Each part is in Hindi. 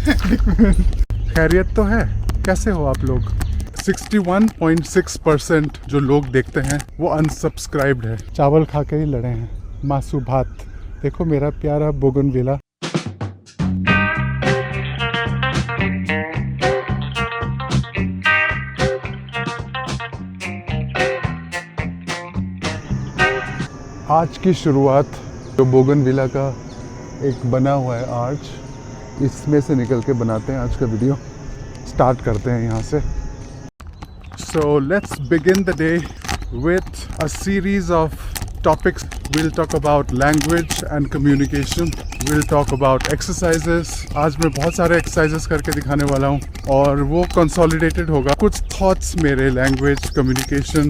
खैरियत तो है, कैसे हो आप लोग? 61.6% जो लोग देखते हैं वो अनसब्सक्राइब्ड है। चावल खा के ही लड़े हैं, मासू भात। देखो मेरा प्यारा बोगनविला। आज की शुरुआत जो बोगनविला का एक बना हुआ है आर्च, इसमें से निकल के बनाते हैं आज का वीडियो। स्टार्ट करते हैं यहाँ से। So let's begin the day with a series of topics. We'll talk about language and communication. We'll talk about exercises. आज मैं बहुत सारे exercises करके दिखाने वाला हूँ और वो consolidated होगा। कुछ thoughts मेरे language, communication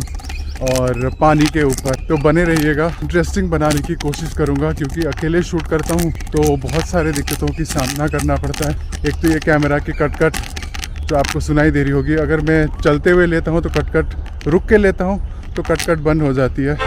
और पानी के ऊपर, तो बने रहिएगा। इंटरेस्टिंग बनाने की कोशिश करूँगा क्योंकि अकेले शूट करता हूँ तो बहुत सारे दिक्कतों की सामना करना पड़ता है। एक तो ये कैमरा की कट जो आपको सुनाई दे रही होगी, अगर मैं चलते हुए लेता हूँ तो कट रुक के लेता हूँ तो कट बंद हो जाती है।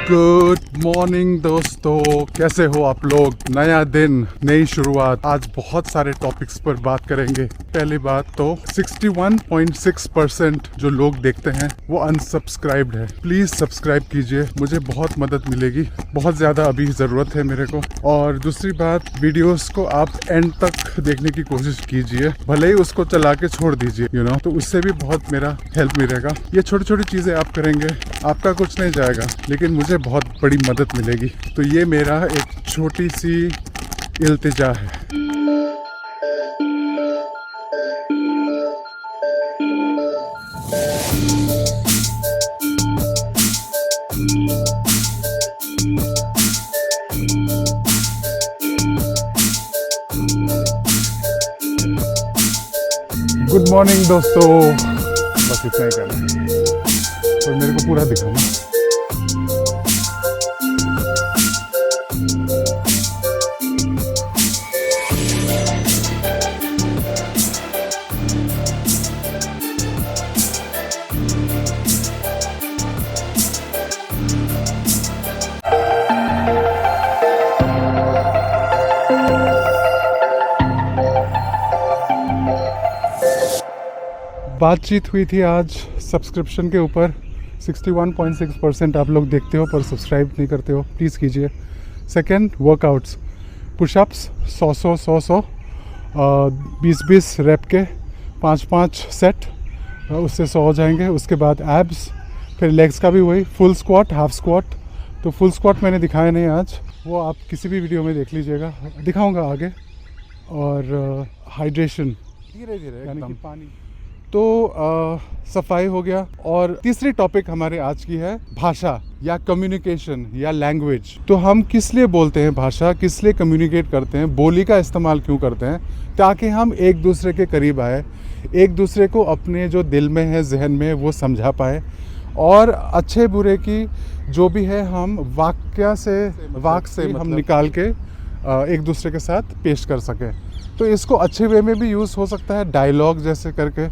गुड मॉर्निंग दोस्तों, कैसे हो आप लोग? नया दिन, नई शुरुआत। आज बहुत सारे टॉपिक्स पर बात करेंगे। पहली बात तो 61.6% जो लोग देखते हैं वो अनसब्सक्राइब्ड है। प्लीज सब्सक्राइब कीजिए, मुझे बहुत मदद मिलेगी, बहुत ज़्यादा अभी ज़रूरत है मेरे को। और दूसरी बात, वीडियोस को आप एंड तक देखने की कोशिश कीजिए, भले ही उसको चला के छोड़ दीजिए तो उससे भी बहुत मेरा हेल्प मिलेगा। ये छोटी छोटी चीज़ें आप करेंगे, आपका कुछ नहीं जाएगा लेकिन मुझे बहुत बड़ी मदद मिलेगी। तो ये मेरा एक छोटी सी इल्तिजा है। गुड मॉर्निंग दोस्तों, बस इतना ही करना है और मेरे को पूरा दिखाना। बातचीत हुई थी आज सब्सक्रिप्शन के ऊपर। 61.6% आप लोग देखते हो पर सब्सक्राइब नहीं करते हो, प्लीज़ कीजिए। सेकंड, वर्कआउट्स, पुशअप्स 100 20 रैप के 5 सेट, उससे 100 हो जाएंगे। उसके बाद एब्स, फिर लेग्स का भी वही, फुल स्क्वाट, हाफ स्क्वाट। तो फुल स्क्वाट मैंने दिखाया नहीं आज, वो आप किसी भी वीडियो में देख लीजिएगा, दिखाऊंगा आगे। और हाइड्रेशन, धीरे धीरे यानी कि पानी। तो सफाई हो गया। और तीसरी टॉपिक हमारे आज की है भाषा या कम्युनिकेशन या लैंग्वेज। तो हम किस लिए बोलते हैं भाषा, किस लिए कम्युनिकेट करते हैं, बोली का इस्तेमाल क्यों करते हैं? ताकि हम एक दूसरे के करीब आए, एक दूसरे को अपने जो दिल में है, जहन में है, वो समझा पाए। और अच्छे बुरे की जो भी है हम वाक्य से हम निकाल के एक दूसरे के साथ पेश कर सकें। तो इसको अच्छे वे में भी यूज़ हो सकता है, डायलॉग जैसे करके,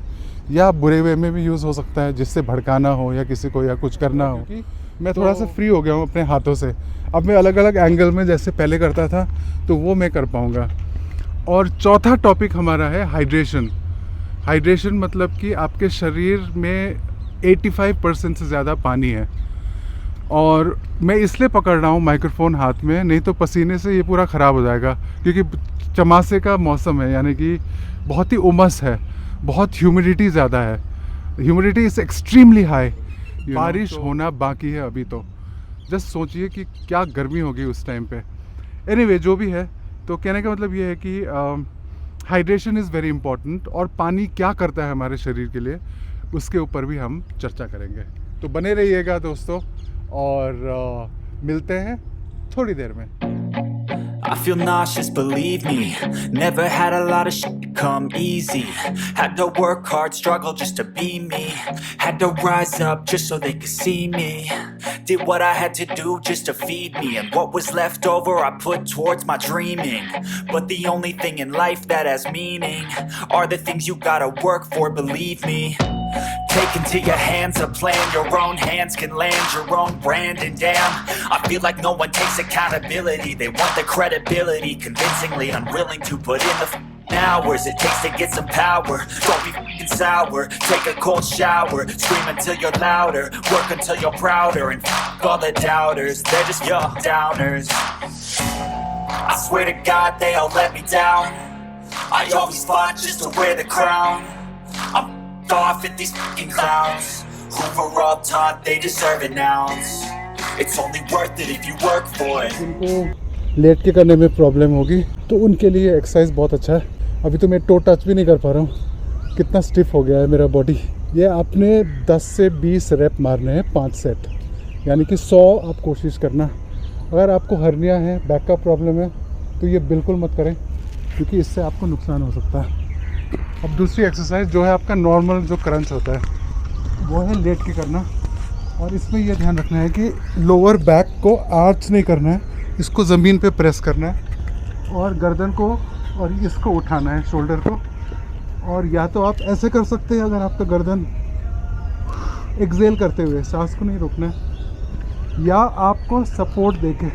या बुरे वे में भी यूज़ हो सकता है जिससे भड़काना हो या किसी को या कुछ करना हो। मैं थोड़ा सा फ्री हो गया हूँ अपने हाथों से, अब मैं अलग अलग एंगल में जैसे पहले करता था तो वो मैं कर पाऊँगा। और चौथा टॉपिक हमारा है हाइड्रेशन। हाइड्रेशन मतलब कि आपके शरीर में 85% से ज़्यादा पानी है। और मैं इसलिए पकड़ रहा हूँ माइक्रोफोन हाथ में, नहीं तो पसीने से ये पूरा ख़राब हो जाएगा क्योंकि चमासे का मौसम है, यानी कि बहुत ही उमस है, बहुत ह्यूमिडिटी ज़्यादा है। Humidity is extremely high. बारिश होना बाकी है अभी तो। जस्ट सोचिए कि क्या गर्मी होगी उस टाइम पे। एनीवे, जो भी है, तो कहने का मतलब ये है कि हाइड्रेशन इज़ वेरी इंपॉर्टेंट। और पानी क्या करता है हमारे शरीर के लिए, उसके ऊपर भी हम चर्चा करेंगे। तो बने रहिएगा दोस्तों और मिलते हैं थोड़ी देर में। I feel nauseous, believe me. Never had a lot of shit come easy. Had to work hard, struggle just to be me. Had to rise up just so they could see me. Did what I had to do just to feed me. And what was left over I put towards my dreaming. But the only thing in life that has meaning are the things you gotta work for, believe me. Take into your hands a plan, your own hands can land your own brand. And damn, I feel like no one takes accountability. They want the credibility, convincingly unwilling to put in the hours it takes to get some power. Don't be f***ing sour, take a cold shower, scream until you're louder, work until you're prouder, and f*** all the doubters, they're just your downers. I swear to God they all let me down. I always fought just to wear the crown. I'm f***ed off at these f***ing clowns who were all taught they deserve an ounce. It's only worth it if you work for it. उनको लेट के करने में प्रॉब्लम होगी तो उनके लिए एक्सरसाइज बहुत अच्छा है। अभी तो मैं टो टच भी नहीं कर पा रहा हूँ, कितना स्टिफ हो गया है मेरा बॉडी। ये आपने 10 से 20 रैप मारने हैं 5 सेट, यानी कि 100 आप कोशिश करना। अगर आपको हर्निया है, बैक का प्रॉब्लम है, तो ये बिल्कुल मत करें क्योंकि इससे आपको नुकसान हो सकता है। अब दूसरी एक्सरसाइज जो है आपका नॉर्मल जो क्रंच होता है वो है लेट के करना, और इसमें यह ध्यान रखना है कि लोअर बैक को आर्च नहीं करना है, इसको ज़मीन पे प्रेस करना है और गर्दन को और इसको उठाना है, शोल्डर को। और या तो आप ऐसे कर सकते हैं अगर आपका गर्दन एक्सेल करते हुए, सांस को नहीं रोकना है, या आपको सपोर्ट देके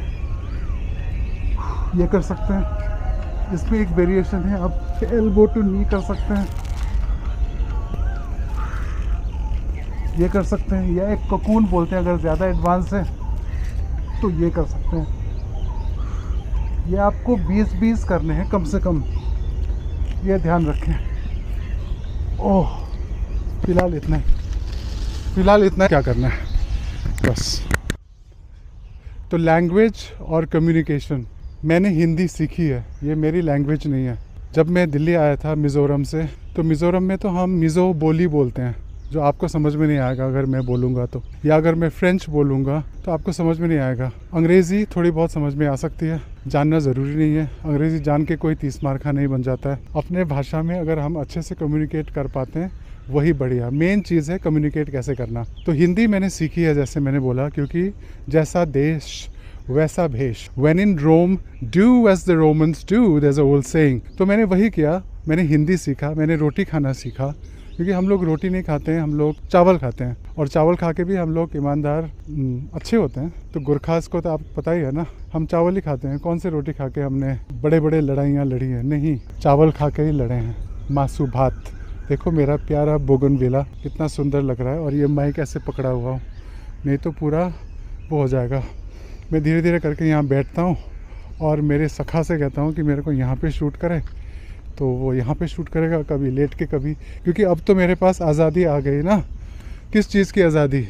ये कर सकते हैं। इसमें एक वेरिएशन है, आप एल्बो टू नी कर सकते हैं, ये कर सकते हैं, या एक कोकून बोलते हैं अगर ज़्यादा एडवांस है तो ये कर सकते हैं। ये आपको 20-20 करने हैं कम से कम, ये ध्यान रखें। ओह, फिलहाल इतना ही क्या करना है बस। तो लैंग्वेज और कम्युनिकेशन, मैंने हिंदी सीखी है, ये मेरी लैंग्वेज नहीं है। जब मैं दिल्ली आया था मिज़ोरम से, तो मिज़ोरम में तो हम मिज़ो बोली बोलते हैं, जो आपको समझ में नहीं आएगा अगर मैं बोलूँगा तो, या अगर मैं फ्रेंच बोलूँगा तो आपको समझ में नहीं आएगा। अंग्रेज़ी थोड़ी बहुत समझ में आ सकती है, जानना ज़रूरी नहीं है। अंग्रेज़ी जान के कोई 30 मार खा नहीं बन जाता है। अपने भाषा में अगर हम अच्छे से कम्युनिकेट कर पाते हैं वही बढ़िया। मेन चीज़ है कम्युनिकेट कैसे करना। तो हिंदी मैंने सीखी है, जैसे मैंने बोला, क्योंकि जैसा देश वैसा भेष, when in Rome do as the Romans do, there is a old saying. तो मैंने वही किया, मैंने हिंदी सीखा, मैंने रोटी खाना सीखा, क्योंकि हम लोग रोटी नहीं खाते हैं, हम लोग चावल खाते हैं, और चावल खा के भी हम लोग ईमानदार अच्छे होते हैं। तो गुरखास को तो आप पता ही है ना, हम चावल ही खाते हैं। कौन से रोटी खा के हमने बड़े बड़े लड़ाइयाँ लड़ी हैं? नहीं, चावल खा के ही लड़े हैं। मासू भात। देखो मेरा प्यारा बोगनविला कितना सुंदर लग रहा है, और ये माइक ऐसे पकड़ा हुआ हूँ, नहीं तो पूरा वो हो जाएगा। मैं धीरे धीरे करके यहाँ बैठता हूँ और मेरे सखा से कहता हूँ कि मेरे को यहाँ पे शूट करें, तो वो यहाँ पे शूट करेगा, कभी लेट के कभी। क्योंकि अब तो मेरे पास आज़ादी आ गई ना। किस चीज़ की आज़ादी?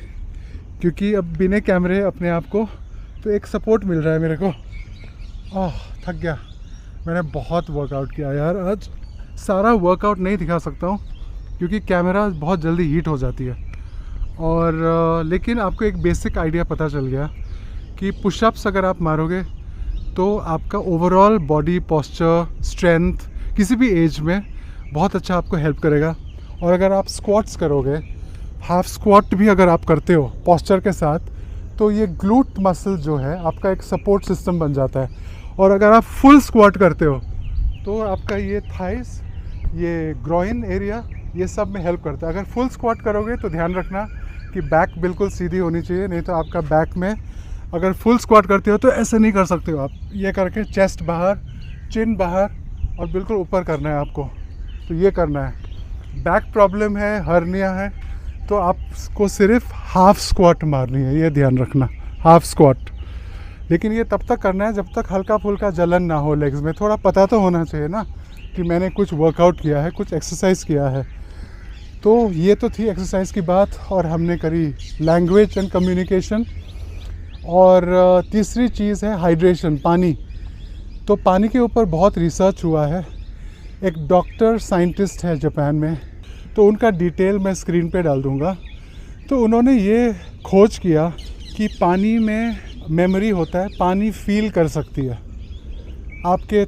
क्योंकि अब बिना कैमरे अपने आप को तो एक सपोर्ट मिल रहा है मेरे को। थक गया, मैंने बहुत वर्कआउट किया यार आज। सारा वर्कआउट नहीं दिखा सकता हूँ क्योंकि कैमरा बहुत जल्दी हीट हो जाती है। और लेकिन आपको एक बेसिक आइडिया पता चल गया कि पुशअप्स अगर आप मारोगे तो आपका ओवरऑल बॉडी पोस्चर, स्ट्रेंथ किसी भी एज में बहुत अच्छा आपको हेल्प करेगा। और अगर आप स्क्वाट्स करोगे, हाफ स्क्वाट भी अगर आप करते हो पोस्चर के साथ, तो ये ग्लूट मसल जो है आपका एक सपोर्ट सिस्टम बन जाता है। और अगर आप फुल स्क्वाट करते हो तो आपका ये थाइस, ये ग्रोइन एरिया, ये सब में हेल्प करता है। अगर फुल स्क्वाट करोगे तो ध्यान रखना कि बैक बिल्कुल सीधी होनी चाहिए, नहीं तो आपका बैक में, अगर फुल स्क्वाट करते हो तो ऐसे नहीं कर सकते हो आप। ये करके चेस्ट बाहर, चिन बाहर, और बिल्कुल ऊपर करना है आपको। तो ये करना है। बैक प्रॉब्लम है, हर्निया है, तो आपको सिर्फ हाफ स्क्वाट मारनी है, ये ध्यान रखना, हाफ स्क्वाट। लेकिन ये तब तक करना है जब तक हल्का फुल्का जलन ना हो लेग्स में। थोड़ा पता तो होना चाहिए ना कि मैंने कुछ वर्कआउट किया है, कुछ एक्सरसाइज किया है। तो ये तो थी एक्सरसाइज की बात, और हमने करी लैंग्वेज एंड कम्युनिकेशन। और तीसरी चीज़ है हाइड्रेशन, पानी। तो पानी के ऊपर बहुत रिसर्च हुआ है। एक डॉक्टर साइंटिस्ट है जापान में, तो उनका डिटेल मैं स्क्रीन पे डाल दूँगा। तो उन्होंने ये खोज किया कि पानी में मेमोरी होता है, पानी फील कर सकती है। आपके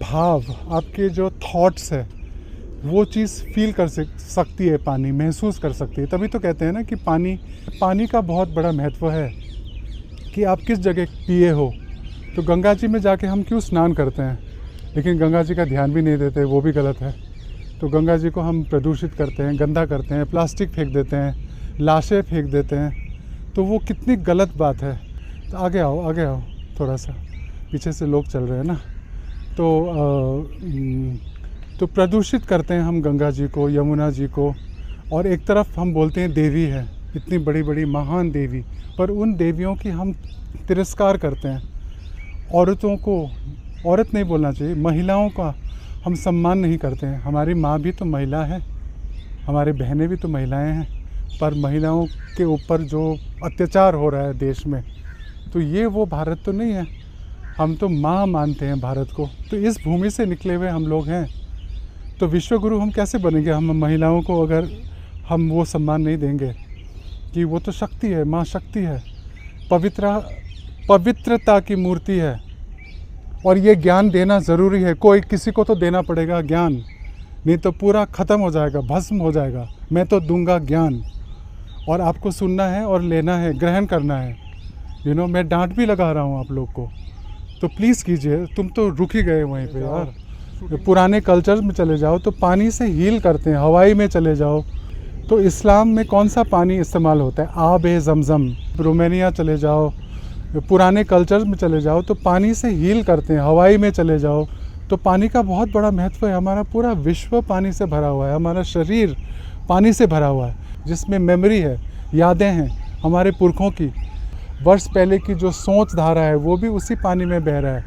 भाव, आपके जो थॉट्स है, वो चीज़ फील कर सकती है, पानी महसूस कर सकती है। तभी तो कहते हैं ना कि पानी का बहुत बड़ा महत्व है कि आप किस जगह पिए हो। तो गंगा जी में जाके हम क्यों स्नान करते हैं, लेकिन गंगा जी का ध्यान भी नहीं देते, वो भी गलत है। तो गंगा जी को हम प्रदूषित करते हैं, गंदा करते हैं, प्लास्टिक फेंक देते हैं, लाशें फेंक देते हैं, तो वो कितनी गलत बात है। तो आगे आओ थोड़ा सा, पीछे से लोग चल रहे हैं ना। तो प्रदूषित करते हैं हम गंगा जी को, यमुना जी को, और एक तरफ हम बोलते हैं देवी है, इतनी बड़ी बड़ी महान देवी, पर उन देवियों की हम तिरस्कार करते हैं। औरतों को औरत नहीं बोलना चाहिए, महिलाओं का हम सम्मान नहीं करते हैं। हमारी माँ भी तो महिला है, हमारी बहनें भी तो महिलाएं हैं, पर महिलाओं के ऊपर जो अत्याचार हो रहा है देश में, तो ये वो भारत तो नहीं है। हम तो माँ मानते हैं भारत को, तो इस भूमि से निकले हुए हम लोग हैं। तो विश्व गुरु हम कैसे बनेंगे हम महिलाओं को अगर हम वो सम्मान नहीं देंगे कि वो तो शक्ति है, माँ शक्ति है, पवित्रता की मूर्ति है। और ये ज्ञान देना ज़रूरी है, कोई किसी को तो देना पड़ेगा ज्ञान, नहीं तो पूरा ख़त्म हो जाएगा, भस्म हो जाएगा। मैं तो दूंगा ज्ञान, और आपको सुनना है और लेना है, ग्रहण करना है। मैं डांट भी लगा रहा हूँ आप लोग को, तो प्लीज़ कीजिए। तुम तो रुक ही गए वहीं पे यार। पुराने कल्चर्स में चले जाओ तो पानी से हील करते हैं, हवाई में चले जाओ तो इस्लाम में कौन सा पानी इस्तेमाल होता है, आब-ए ज़मज़म। रोमानिया चले जाओ, पुराने कल्चर्स में चले जाओ तो पानी से हील करते हैं, हवाई में चले जाओ तो पानी का बहुत बड़ा महत्व है। हमारा पूरा विश्व पानी से भरा हुआ है, हमारा शरीर पानी से भरा हुआ है, जिसमें मेमोरी है, यादें हैं हमारे पुरखों की। वर्ष पहले की जो सोच धारा है वो भी उसी पानी में बह रहा है।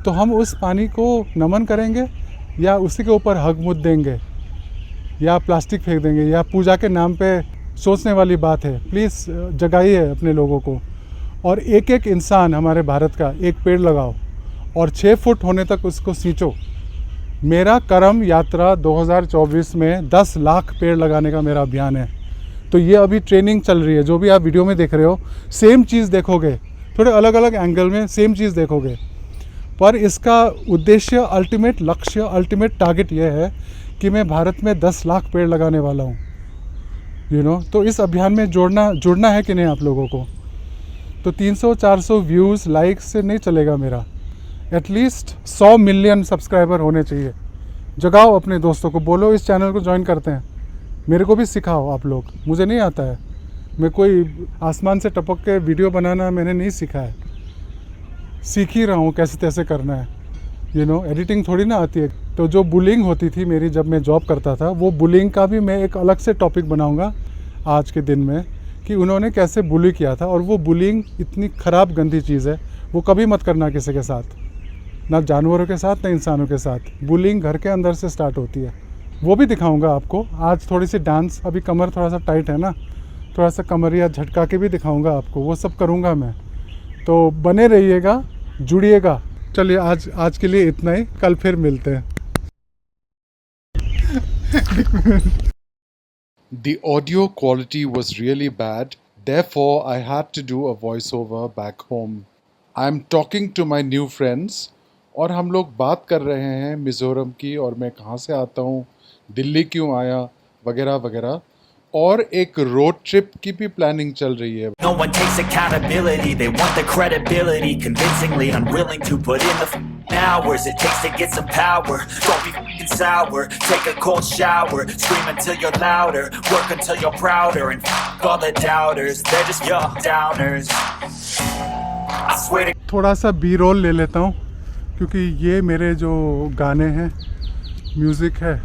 तो हम उस पानी को नमन करेंगे या उसी के ऊपर हक मुद्द देंगे या प्लास्टिक फेंक देंगे या पूजा के नाम पे? सोचने वाली बात है। प्लीज़ जगाइए अपने लोगों को, और एक एक इंसान हमारे भारत का एक पेड़ लगाओ और 6 फुट होने तक उसको सींचो। मेरा करम यात्रा 2024 में 10 लाख पेड़ लगाने का मेरा अभियान है। तो ये अभी ट्रेनिंग चल रही है, जो भी आप वीडियो में देख रहे हो सेम चीज़ देखोगे, थोड़े अलग अलग एंगल में सेम चीज़ देखोगे, पर इसका उद्देश्य, अल्टीमेट लक्ष्य, अल्टीमेट टारगेट ये है कि मैं भारत में 10 लाख पेड़ लगाने वाला हूँ। तो इस अभियान में जुड़ना है कि नहीं आप लोगों को? तो 300-400 व्यूज़, लाइक्स से नहीं चलेगा मेरा, एटलीस्ट 100 मिलियन सब्सक्राइबर होने चाहिए। जगाओ अपने दोस्तों को, बोलो इस चैनल को ज्वाइन करते हैं। मेरे को भी सिखाओ आप लोग, मुझे नहीं आता है, मैं कोई आसमान से टपक के वीडियो बनाना मैंने नहीं सीखा है, सीख ही रहा हूँ कैसे तैसे करना है। एडिटिंग थोड़ी ना आती है। तो जो बुलिंग होती थी मेरी जब मैं जॉब करता था, वो बुलिंग का भी मैं एक अलग से टॉपिक बनाऊँगा आज के दिन में, कि उन्होंने कैसे बुली किया था। और वो बुलिंग इतनी ख़राब गंदी चीज़ है, वो कभी मत करना किसी के साथ, ना जानवरों के साथ ना इंसानों के साथ। बुलिंग घर के अंदर से स्टार्ट होती है, वो भी दिखाऊंगा आपको। आज थोड़ी सी डांस, अभी कमर थोड़ा सा टाइट है ना, थोड़ा सा कमरिया झटका के भी दिखाऊंगा आपको, वो सब करूंगा मैं। तो बने रहिएगा, जुड़िएगा। चलिए आज के लिए इतना ही, कल फिर मिलते हैं। The audio quality was really bad, therefore I had to do a voiceover back home. I'm talking to my new friends और हम लोग बात कर रहे हैं मिज़ोरम की, और मैं कहाँ से आता हूँ, दिल्ली क्यों आया, वगैरह वगैरह। और एक रोड ट्रिप की भी प्लानिंग चल रही है। No one takes accountability, they want the credibility, convincingly unwilling to put in the hours it takes to get some power. Don't be f***ing sour, take a cold shower, scream until you're louder, work until you're prouder, and f*** all the doubters, they're just your downers. I swear to थोड़ा सा बी रोल ले लेता हूँ, क्योंकि ये मेरे जो गाने हैं, म्यूज़िक है,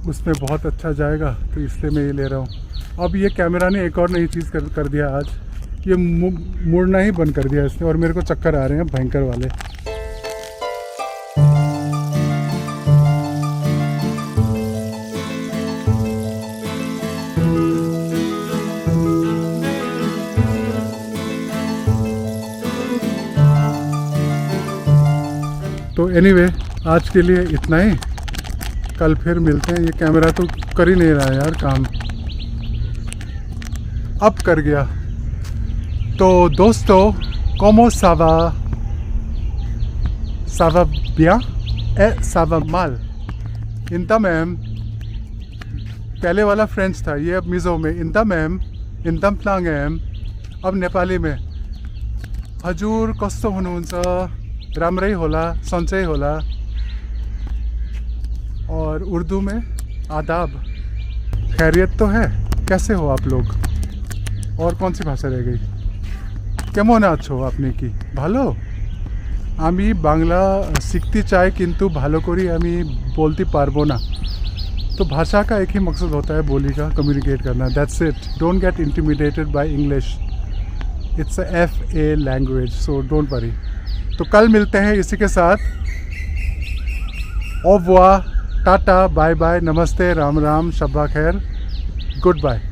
उसमें बहुत अच्छा जाएगा, तो इसलिए मैं ये ले रहा हूँ। अब ये कैमरा ने एक और नई चीज़ कर दिया आज, ये मुड़ना ही बंद कर दिया इसने, और मेरे को चक्कर आ रहे हैं भयंकर वाले। तो एनीवे, आज के लिए इतना ही, कल फिर मिलते हैं। ये कैमरा तो कर ही नहीं रहा यार काम, अब कर गया। तो दोस्तों, como ça va? Ça va bien? Et ça va mal? इंता मैम, पहले वाला फ्रेंच था, ये अब मिज़ो में। इंता मैम, इंतम प्लांगेम, अब नेपाली में। हजुर कस्तो हुनुहुन्छ? राम्रै होला, सन्चै होला। और उर्दू में आदाब। खैरियत तो है, कैसे हो आप लोग? और कौन सी भाषा रह गई? কেমন আছো আপনি কি ভালো? আমি বাংলা শিখতে চাই কিন্তু ভালো করে আমি বলতে পারবো না। तो भाषा का एक ही मकसद होता है बोली का, कम्युनिकेट करना। That's it. Don't get intimidated by English. It's a FA language, so don't worry. तो कल मिलते हैं इसी के साथ। au revoir, ta-ta, bye bye, नमस्ते, राम राम, शब्बा खैर, गुड बाय।